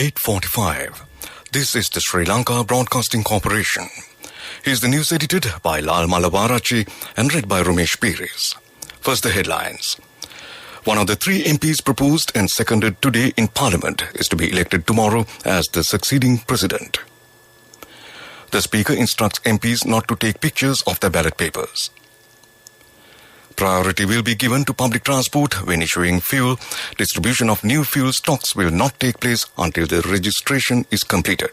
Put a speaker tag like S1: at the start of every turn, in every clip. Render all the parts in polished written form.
S1: 8:45. This is the Sri Lanka Broadcasting Corporation. Here's the news edited by Lal Malavarachi and read by Ramesh Piris. First, the headlines. One of the three MPs proposed and seconded today in Parliament is to be elected tomorrow as the succeeding president. The Speaker instructs MPs not to take pictures of their ballot papers. Priority will be given to public transport when issuing fuel. Distribution of new fuel stocks will not take place until the registration is completed.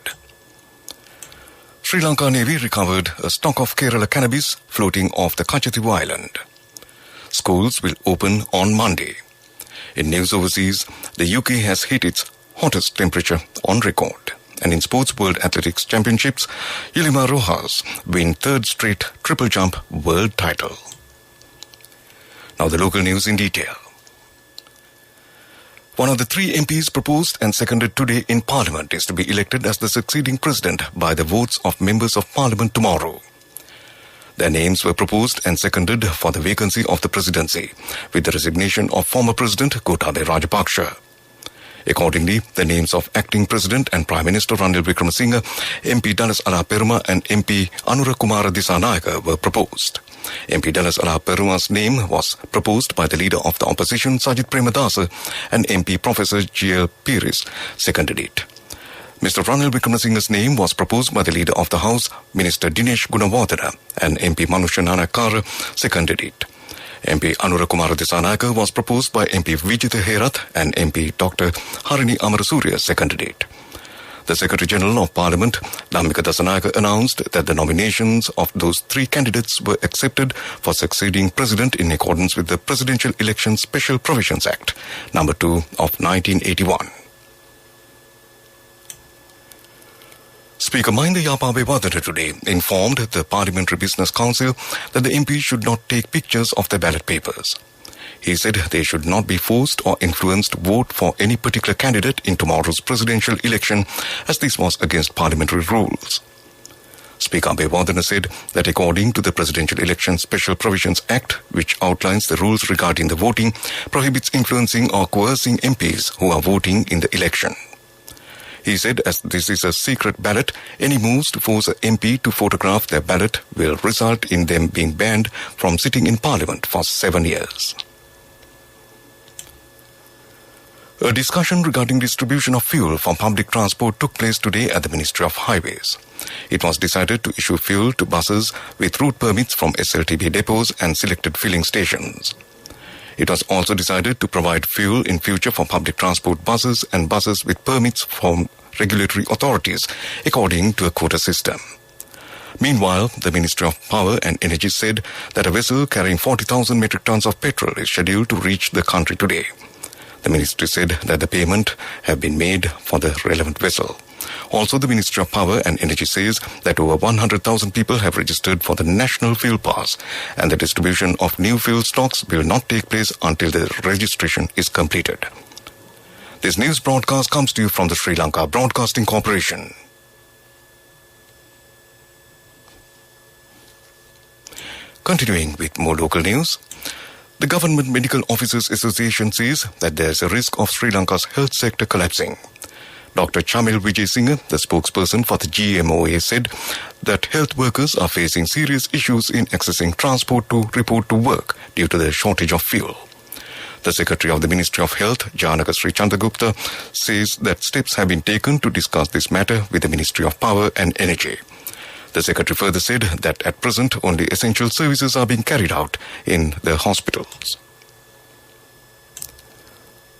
S1: Sri Lanka Navy recovered a stock of Kerala cannabis floating off the Kachativu Island. Schools will open on Monday. In news overseas, the UK has hit its hottest temperature on record. And in Sports World Athletics Championships, Yilima Rojas win third straight triple jump world title. Now the local news in detail. One of the three MPs proposed and seconded today in Parliament is to be elected as the succeeding president by the votes of members of Parliament tomorrow. Their names were proposed and seconded for the vacancy of the presidency, with the resignation of former President Gotabaya Rajapaksa. Accordingly, the names of Acting President and Prime Minister Ranil Wickremesinghe, MP Dallas Alaperuma and MP Anura Kumara Dissanayake were proposed. MP Dallas Alaperuma's name was proposed by the Leader of the Opposition Sajith Premadasa and MP Professor JUL Piris seconded it. Mr. Ranil Wickremesinghe's name was proposed by the Leader of the House, Minister Dinesh Gunawardena, and MP Manusha Nanakara seconded it. MP Anura Kumara Dissanayake was proposed by MP Vijitha Herath and MP Dr. Harini Amarasuriya seconded it. The Secretary General of Parliament, Dhammika Dasanayake, announced that the nominations of those three candidates were accepted for succeeding president in accordance with the Presidential Election Special Provisions Act, No. 2 of 1981. Speaker Mahinda Yapawewardene today informed the Parliamentary Business Council that the MPs should not take pictures of their ballot papers. He said they should not be forced or influenced to vote for any particular candidate in tomorrow's presidential election, as this was against parliamentary rules. Speaker Yapawewardene said that according to the Presidential Election Special Provisions Act, which outlines the rules regarding the voting, prohibits influencing or coercing MPs who are voting in the election. He said as this is a secret ballot, any moves to force an MP to photograph their ballot will result in them being banned from sitting in Parliament for 7 years. A discussion regarding distribution of fuel for public transport took place today at the Ministry of Highways. It was decided to issue fuel to buses with route permits from SLTB depots and selected filling stations. It was also decided to provide fuel in future for public transport buses and buses with permits from regulatory authorities according to a quota system. Meanwhile, the Ministry of Power and Energy said that a vessel carrying 40,000 metric tons of petrol is scheduled to reach the country today. The ministry said that the payment have been made for the relevant vessel. Also, the Ministry of Power and Energy says that over 100,000 people have registered for the National Fuel Pass, and the distribution of new fuel stocks will not take place until the registration is completed. This news broadcast comes to you from the Sri Lanka Broadcasting Corporation. Continuing with more local news. The Government Medical Officers Association says that there is a risk of Sri Lanka's health sector collapsing. Dr. Chamil Vijayasinghe, the spokesperson for the GMOA, said that health workers are facing serious issues in accessing transport to report to work due to the shortage of fuel. The Secretary of the Ministry of Health, Janaka Sri Chandragupta, says that steps have been taken to discuss this matter with the Ministry of Power and Energy. The Secretary further said that at present only essential services are being carried out in the hospitals.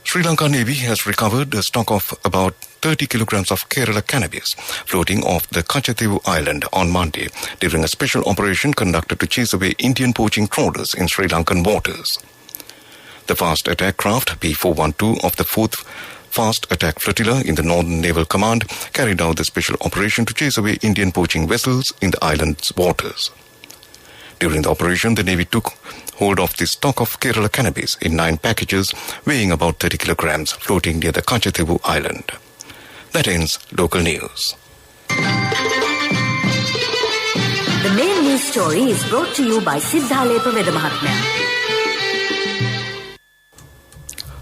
S1: Sri Lanka Navy has recovered a stock of about 30 kilograms of Kerala cannabis floating off the Kachativu Island on Monday during a special operation conducted to chase away Indian poaching trawlers in Sri Lankan waters. The fast attack craft P412 of the 4th Fast Attack Flotilla in the Northern Naval Command carried out the special operation to chase away Indian poaching vessels in the island's waters. During the operation, the Navy took hold of the stock of Kerala cannabis in 9 packages weighing about 30 kilograms floating near the Kachativu Island. That ends local news.
S2: The main news story is brought to you by Siddhalepa Vedamahatmya.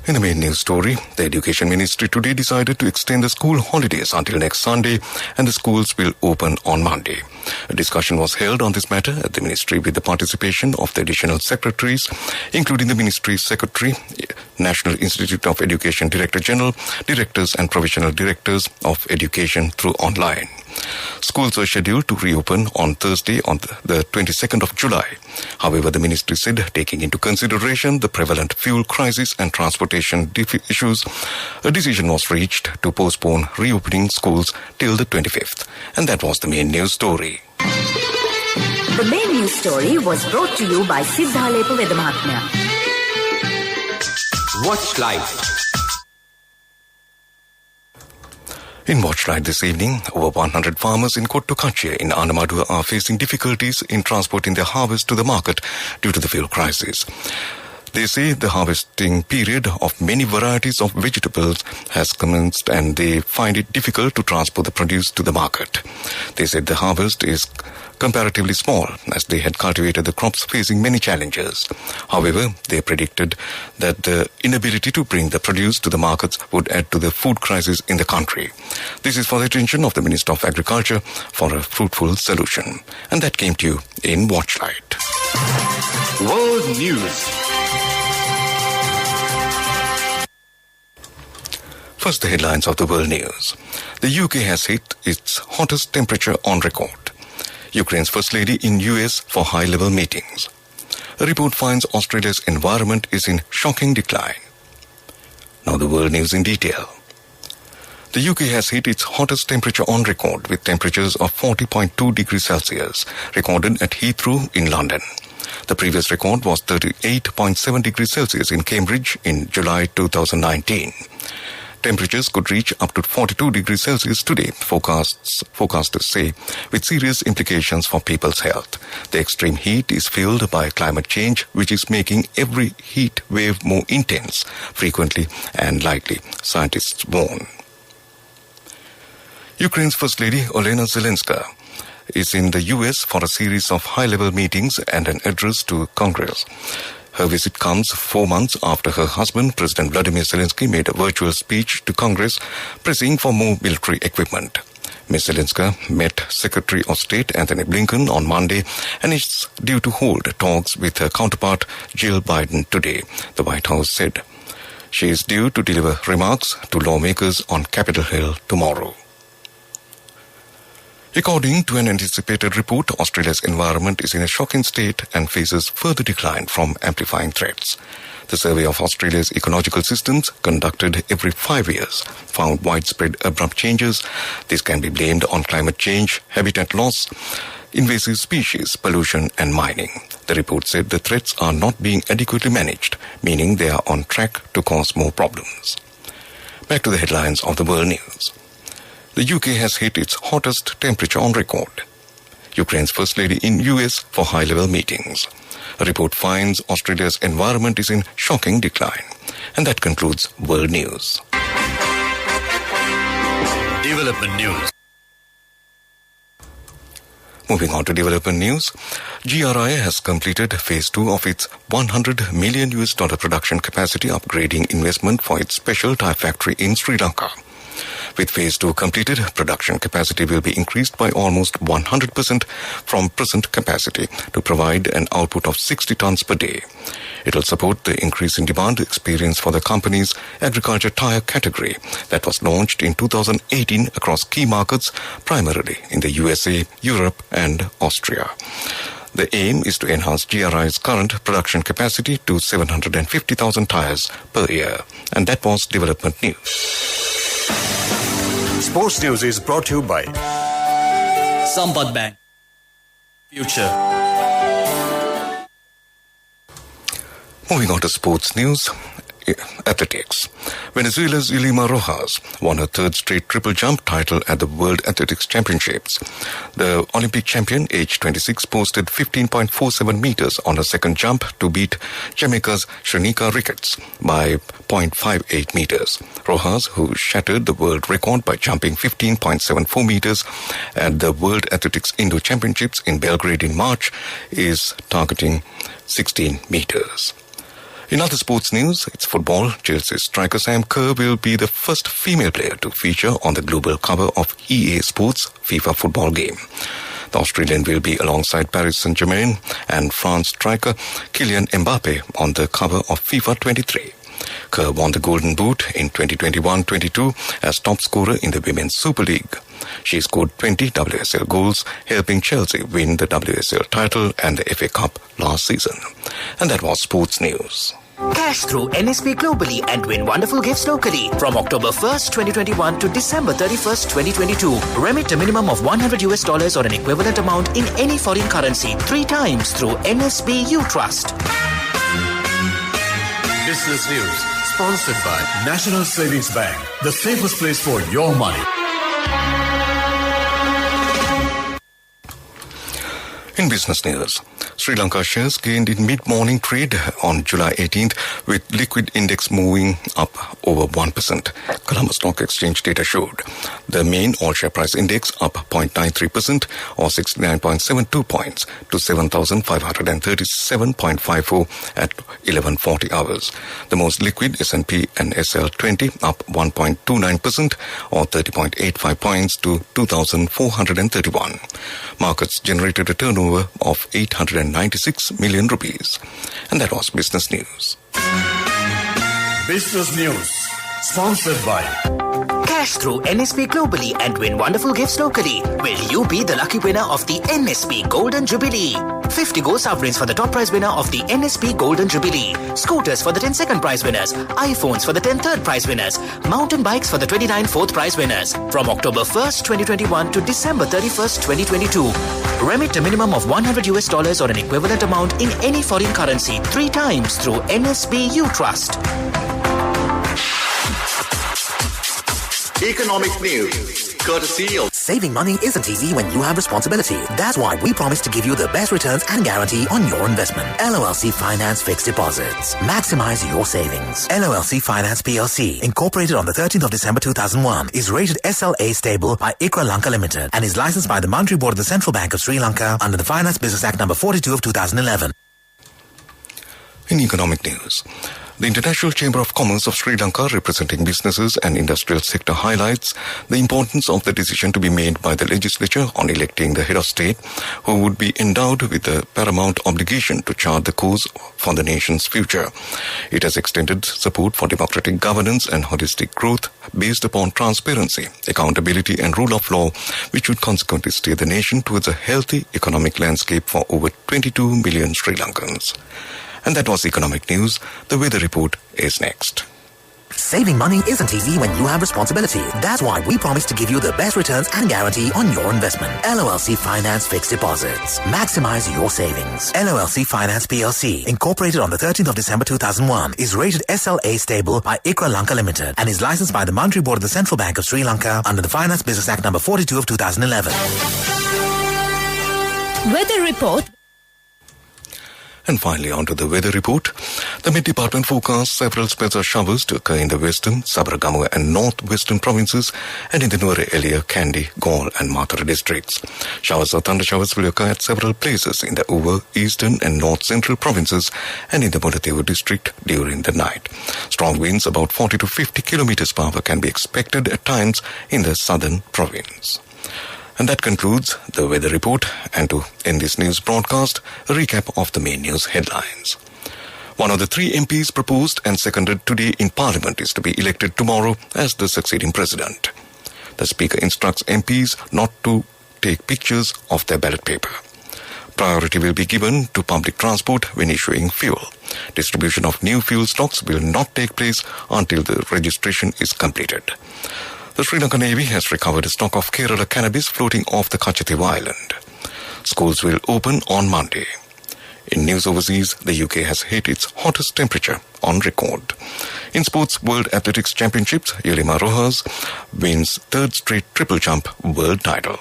S1: In the main news story, the Education Ministry today decided to extend the school holidays until next Sunday and the schools will open on Monday. A discussion was held on this matter at the Ministry with the participation of the additional secretaries, including the Ministry's Secretary, National Institute of Education Director General, directors and provisional directors of education through online. Schools were scheduled to reopen on Thursday on the 22nd of July. However, the ministry said, taking into consideration the prevalent fuel crisis and transportation issues, a decision was reached to postpone reopening schools till the 25th. And that was the main news story.
S2: The main news story was brought to you by Siddha Lepa Vedamahatmya.
S3: Watch Live.
S1: In Watchlight this evening, over 100 farmers in Kottokachia in Anamadua are facing difficulties in transporting their harvest to the market due to the fuel crisis. They say the harvesting period of many varieties of vegetables has commenced and they find it difficult to transport the produce to the market. They said the harvest is comparatively small as they had cultivated the crops facing many challenges. However, they predicted that the inability to bring the produce to the markets would add to the food crisis in the country. This is for the attention of the Minister of Agriculture for a fruitful solution. And that came to you in Watchlight.
S3: World News.
S1: First, the headlines of the world news. The UK has hit its hottest temperature on record. Ukraine's First Lady in US for high-level meetings. A report finds Australia's environment is in shocking decline. Now the world news in detail. The UK has hit its hottest temperature on record with temperatures of 40.2 degrees Celsius recorded at Heathrow in London. The previous record was 38.7 degrees Celsius in Cambridge in July 2019. Temperatures could reach up to 42 degrees Celsius today, forecasters say, with serious implications for people's health. The extreme heat is fueled by climate change, which is making every heat wave more intense, frequently and likely, scientists warn. Ukraine's First Lady, Olena Zelenska, is in the US for a series of high-level meetings and an address to Congress. Her visit comes 4 months after her husband, President Vladimir Zelensky, made a virtual speech to Congress pressing for more military equipment. Ms. Zelenska met Secretary of State Anthony Blinken on Monday and is due to hold talks with her counterpart Jill Biden today, the White House said. She is due to deliver remarks to lawmakers on Capitol Hill tomorrow. According to an anticipated report, Australia's environment is in a shocking state and faces further decline from amplifying threats. The survey of Australia's ecological systems, conducted every 5 years, found widespread abrupt changes. This can be blamed on climate change, habitat loss, invasive species, pollution and mining. The report said the threats are not being adequately managed, meaning they are on track to cause more problems. Back to the headlines of the world news. The UK has hit its hottest temperature on record. Ukraine's First Lady in US for high-level meetings. A report finds Australia's environment is in shocking decline. And that concludes World News.
S3: Development News.
S1: Moving on to development news, GRI has completed phase 2 of its $100 million production capacity upgrading investment for its special tyre factory in Sri Lanka. With phase 2 completed, production capacity will be increased by almost 100% from present capacity to provide an output of 60 tons per day. It will support the increase in demand experienced for the company's agriculture tyre category that was launched in 2018 across key markets, primarily in the USA, Europe and Austria. The aim is to enhance GRI's current production capacity to 750,000 tyres per year. And that was Development News.
S3: Sports News is brought to you by
S4: Sampath Bank. Future.
S1: Moving on to sports news. Athletics. Venezuela's Yulima Rojas won her third straight triple jump title at the World Athletics Championships. The Olympic champion, aged 26, posted 15.47 meters on her second jump to beat Jamaica's Shanika Ricketts by 0.58 meters. Rojas, who shattered the world record by jumping 15.74 meters at the World Athletics Indoor Championships in Belgrade in March, is targeting 16 meters. In other sports news, it's football. Chelsea striker Sam Kerr will be the first female player to feature on the global cover of EA Sports FIFA football game. The Australian will be alongside Paris Saint-Germain and France striker Kylian Mbappe on the cover of FIFA 23. Kerr won the Golden Boot in 2021-22 as top scorer in the Women's Super League. She scored 20 WSL goals, helping Chelsea win the WSL title and the FA Cup last season. And that was sports news.
S5: Cash through NSP globally and win wonderful gifts locally. From October 1st, 2021 to December 31st, 2022. Remit a minimum of $100 or an equivalent amount in any foreign currency 3 times through NSP U Trust.
S3: Business News, sponsored by National Savings Bank, the safest place for your money.
S1: In business news, Sri Lanka shares gained in mid-morning trade on July 18th with liquid index moving up over 1%. Colombo Stock Exchange data showed. The main all-share price index up 0.93% or 69.72 points to 7,537.54 at 11:40 hours. The most liquid S&P and SL20 up 1.29% or 30.85 points to 2,431. Markets generated a turnover of 896 million rupees. And that was business news.
S3: Business News, sponsored by
S5: Cash through NSP globally and win wonderful gifts locally. Will you be the lucky winner of the NSP Golden Jubilee? 50 gold sovereigns for the top prize winner of the NSP Golden Jubilee. Scooters for the 10 second prize winners. iPhones for the 10 third prize winners. Mountain bikes for the 29 fourth prize winners. From October 1st, 2021 to December 31st, 2022. Remit a minimum of $100 or an equivalent amount in any foreign currency 3 times through NSB U Trust.
S6: Economic news, courtesy of
S5: Saving money isn't easy when you have responsibility. That's why we promise to give you the best returns and guarantee on your investment. LOLC Finance Fixed Deposits. Maximize your savings. LOLC Finance PLC, incorporated on the 13th of December 2001, is rated SLA stable by ICRA Lanka Limited and is licensed by the Monetary Board of the Central Bank of Sri Lanka under the Finance Business Act number 42 of 2011.
S1: In economic news, the International Chamber of Commerce of Sri Lanka, representing businesses and industrial sector, highlights the importance of the decision to be made by the legislature on electing the head of state, who would be endowed with the paramount obligation to chart the course for the nation's future. It has extended support for democratic governance and holistic growth based upon transparency, accountability and rule of law, which would consequently steer the nation towards a healthy economic landscape for over 22 million Sri Lankans. And that was economic news. The weather report is next.
S5: Saving money isn't easy when you have responsibility. That's why we promise to give you the best returns and guarantee on your investment. LOLC Finance Fixed Deposits. Maximize your savings. LOLC Finance PLC, incorporated on the 13th of December 2001, is rated SLA stable by ICRA Lanka Limited and is licensed by the Monetary Board of the Central Bank of Sri Lanka under the Finance Business Act number 42 of 2011.
S2: Weather report.
S1: And finally, on to the weather report. The Met Department forecasts several spells of showers to occur in the western, Sabaragamuwa and northwestern provinces and in the Nuwara Eliya, Kandy, Galle and Matara districts. Showers or thundershowers will occur at several places in the over, eastern and north central provinces and in the Mudatewa district during the night. Strong winds about 40 to 50 kilometers per hour can be expected at times in the southern province. And that concludes the weather report. And to end this news broadcast, a recap of the main news headlines. One of the 3 MPs proposed and seconded today in Parliament is to be elected tomorrow as the succeeding president. The Speaker instructs MPs not to take pictures of their ballot paper. Priority will be given to public transport when issuing fuel. Distribution of new fuel stocks will not take place until the registration is completed. The Sri Lanka Navy has recovered a stock of Kerala cannabis floating off the Kachatewa Island. Schools will open on Monday. In news overseas, the UK has hit its hottest temperature on record. In sports World Athletics Championships, Yelima Rojas wins 3rd straight triple jump world title.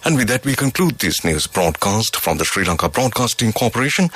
S1: And with that, we conclude this news broadcast from the Sri Lanka Broadcasting Corporation.